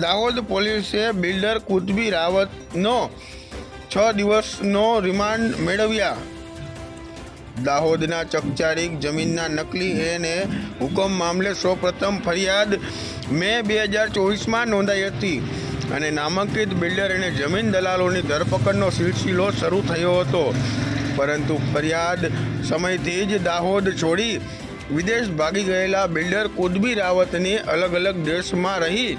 દાહોદ પોલીસે બિલ્ડર કુતબી રાવતનો 6 દિવસનો રિમાન્ડ મેળવ્યા। દાહોદના ચકચારીક જમીનના નકલી એને હુકમ મામલે સૌપ્રથમ ફરિયાદ મે 2024માં નોંધાઈ હતી અને નામાંકિત બિલ્ડર અને જમીન દલાલોની ધરપકડનો સિલસિલો શરૂ થયો હતો, પરંતુ ફરિયાદ સમયથી જ દાહોદ છોડી વિદેશ ભાગી ગયેલા બિલ્ડર કુતબી રાવતની અલગ અલગ દેશમાં રહી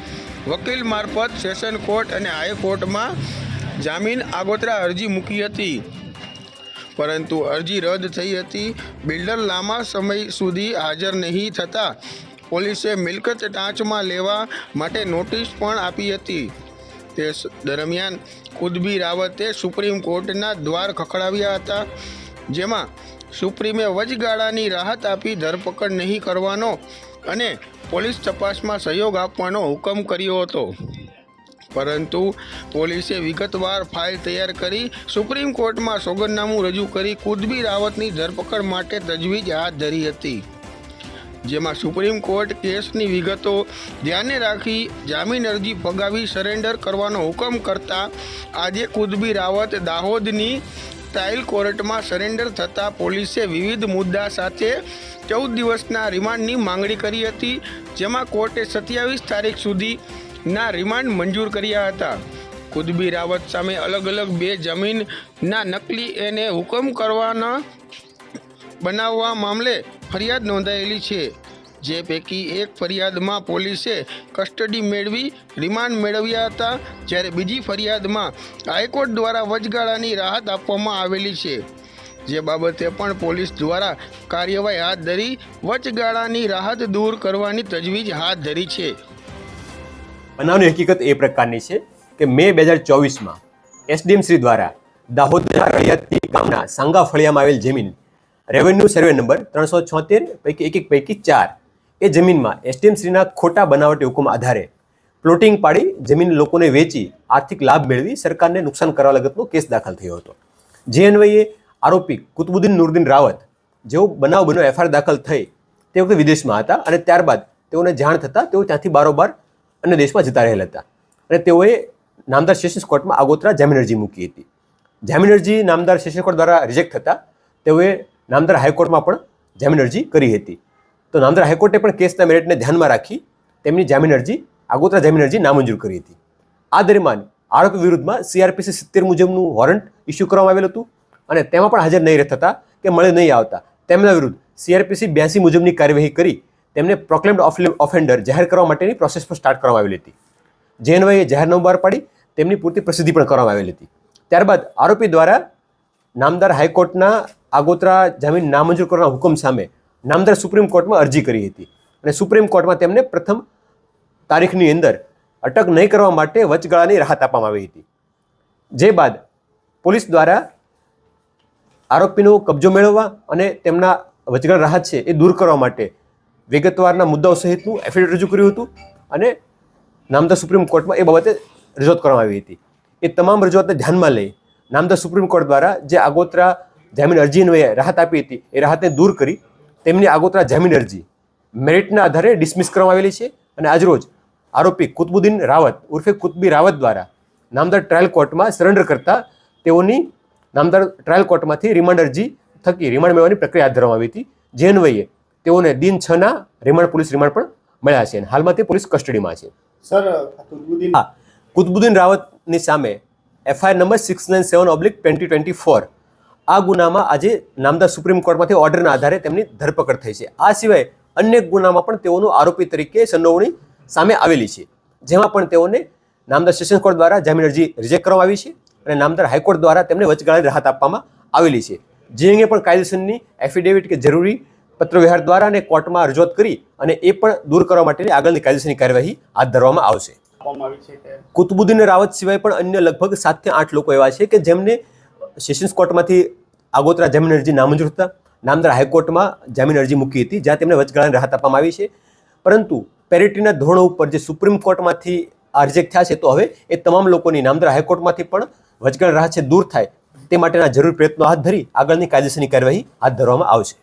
વકીલ મારફત સેશન કોર્ટ અને હાઈકોર્ટમાં જામીન આગોતરા અરજી મૂકી હતી, પરંતુ અરજી રદ થઈ હતી। બિલ્ડર લાંબા સમય સુધી હાજર નહીં થતાં પોલીસે મિલકત ટાંચમાં લેવા માટે નોટિસ પણ આપી હતી। તે દરમિયાન કુતબી રાવતે સુપ્રીમ કોર્ટના દ્વાર ખખડાવ્યા હતા, જેમાં સુપ્રીમે વચગાળાની રાહત આપી ધરપકડ નહીં કરવાનો અને પોલીસ તપાસમાં સહયોગ આપવાનો હુકમ કર્યો હતો, પરંતુ પોલીસે વિગતવાર ફાઇલ તૈયાર કરી સુપ્રીમ કોર્ટમાં સોગંદનામું રજૂ કરી કુતબી રાવતની ધરપકડ માટે તજવીજ હાથ ધરી હતી, જેમાં સુપ્રીમ કોર્ટ કેસની વિગતો ધ્યાને રાખી જામીન અરજી ફગાવી સરેન્ડર કરવાનો હુકમ કરતા આજે કુતબી રાવત દાહોદની ટ્રાયલ કોર્ટમાં સરેન્ડર થતાં પોલીસે વિવિધ મુદ્દા સાથે 14 દિવસના રિમાન્ડની માંગણી કરી હતી, જેમાં કોર્ટે 27 તારીખ સુધીના રિમાન્ડ મંજૂર કર્યા હતા। કુતબી રાવત સામે અલગ અલગ 2 જમીનના નકલી એને હુકમ કરવાના બનાવવા મામલે ફરિયાદ નોંધાયેલી છે, જે પૈકી એક ફરિયાદમાં પોલીસે કસ્ટડી મેળવી રિમાન્ડ મેળવ્યા હતા, જ્યારે બીજી ફરિયાદમાં હાઈકોર્ટ દ્વારા વચગાળાની રાહત આપવામાં આવેલી છે, જે બાબતે પણ પોલીસ દ્વારા કાર્યવાહી હાથ ધરી વચગાળાની રાહત દૂર કરવાની તજવીજ હાથ ધરી છે। બનાવની હકીકત એ પ્રકારની છે કે મે 2024માં એસડીએમ શ્રી દ્વારા દાહોદના રળિયાતી ગામના સાંગા ફળિયામાં આવેલ જમીન રેવન્યુ સર્વે નંબર 376 પૈકી 4 એ જમીનમાં એસડીએમ શ્રીના ખોટા બનાવટી હુકમ આધારે પ્લોટિંગ પાડી જમીન લોકોને વેચી આર્થિક લાભ મેળવી સરકારને નુકસાન કરવા લગતનો કેસ દાખલ થયો હતો, જે અન્વયે આરોપી કુતબુદ્દીન નુરદીન રાવત જેઓ બનાવ બન્યો એફઆઈઆર દાખલ થઈ તે વખતે વિદેશમાં હતા અને ત્યારબાદ તેઓને જાણ થતાં તેઓ ત્યાંથી બારોબાર અન્ય દેશમાં જતા રહેલા હતા અને તેઓએ નામદાર સેશન્સ કોર્ટમાં આગોતરા જામીન અરજી મૂકી હતી। જામીન અરજી નામદાર સેશન્સ કોર્ટ દ્વારા રિજેક્ટ થતાં તેઓએ નામદાર હાઈકોર્ટમાં પણ જામીન અરજી કરી હતી, તો નામદાર હાઈકોર્ટે પણ કેસના મેરિટને ધ્યાનમાં રાખી તેમની જામીન અરજી આગોતરા જામીન અરજી નામંજૂર કરી હતી। આ દરમિયાન આરોપી વિરુદ્ધમાં CRPC 70 મુજબનું વોરંટ ઇસ્યુ કરવામાં આવેલું હતું અને તેમાં પણ હાજર નહીં રહેતા કે મળે નહીં આવતા તેમના વિરુદ્ધ CRPC 82 મુજબની કાર્યવાહી કરી તેમને પ્રોક્લેમ્ડ ઓફેન્ડર જાહેર કરવા માટેની પ્રોસેસ પણ સ્ટાર્ટ કરવામાં આવેલી હતી, જે અન્વયે જાહેરનામું બહાર પાડી તેમની પૂરતી પ્રસિદ્ધિ પણ કરવામાં આવેલી હતી। ત્યારબાદ આરોપી દ્વારા નામદાર હાઈકોર્ટના આગોતરા જામીન નામંજૂર કરવાના હુકમ સામે નામદાર સુપ્રીમ કોર્ટમાં અરજી કરી હતી અને સુપ્રીમ કોર્ટમાં તેમને પ્રથમ તારીખની અંદર અટક નહીં કરવા માટે વચગાળાની રાહત આપવામાં આવી હતી, જે બાદ પોલીસ દ્વારા આરોપીનો કબજો મેળવવા અને તેમના વચગાળા રાહત છે એ દૂર કરવા માટે વિગતવારના મુદ્દાઓ સહિતનું એફિડેવિટ રજૂ કર્યું હતું અને નામદાર સુપ્રીમ કોર્ટમાં એ બાબતે રજૂઆત કરવામાં આવી હતી। એ તમામ રજૂઆતને ધ્યાનમાં લઈ નામદાર સુપ્રીમ કોર્ટ દ્વારા જે આગોતરા જામીન અરજી અન્વયે રાહત આપી હતી એ રાહતને દૂર કરી તેમની આગોતરા જામીન અરજી મેરિટના આધારે ડિસમિસ કરવામાં આવેલી છે અને આજરોજ આરોપી કુતબુદ્દીન રાવત ઉર્ફે કુતબી રાવત દ્વારા નામદાર ટ્રાયલ કોર્ટમાં સરેન્ડર કરતા તેઓની નામદાર ટ્રાયલ કોર્ટમાંથી રિમાન્ડ અરજી થકી રિમાન્ડ મેળવવાની પ્રક્રિયા હાથ ધરવામાં આવી હતી, જે અન્વયે તેઓને દિન 6ના રિમાન્ડ પોલીસ રિમાન્ડ પણ મળ્યા છે અને હાલમાં તે પોલીસ કસ્ટડીમાં છે। કુતબુદ્દીન રાવતની સામે એફઆઈઆર નંબર 697/2024 આ ગુનામાં આજે નામદાર સુપ્રીમ કોર્ટમાંથી ઓર્ડરના આધારે તેમની ધરપકડ થઈ છે। આ સિવાય અન્ય ગુનામાં પણ તેઓનું આરોપી તરીકે સંડોવણી સામે આવેલી છે, જેમાં પણ તેઓને નામદાર સેશન્સ કોર્ટ દ્વારા જામીન અરજી રિજેક્ટ કરવામાં આવી છે અને નામદાર હાઈકોર્ટ દ્વારા તેમને વચગાળાની રાહત આપવામાં આવેલી છે, જે અંગે પણ કાયદેસરની એફિડેવિટ કે જરૂરી પત્રવ્યવહાર દ્વારા અને કોર્ટમાં રજૂઆત કરી અને એ પણ દૂર કરવા માટેની આગળની કાયદેસરની કાર્યવાહી હાથ ધરવામાં આવશે। કુતબુદ્દીન રાવત સિવાય પણ અન્ય લગભગ 7 થી 8 લોકો એવા છે કે જેમને સેશન્સ કોર્ટમાંથી આગોતરા જામીન અરજી નામંજૂર થતા નામદાર હાઈકોર્ટમાં જામીન અરજી મૂકી હતી, જ્યાં તેમને વચગાળાની રાહત આપવામાં આવી છે, પરંતુ પેરિટીના ધોરણો ઉપર જે સુપ્રીમ કોર્ટમાંથી આ રિજેક્ટ થયા છે, તો હવે એ તમામ લોકોની નામદાર હાઈકોર્ટમાંથી પણ વચગાળાની રાહત છે દૂર થાય તે માટેના જરૂરી પ્રયત્નો હાથ ધરી આગળની કાયદેસરની કાર્યવાહી હાથ ધરવામાં આવશે।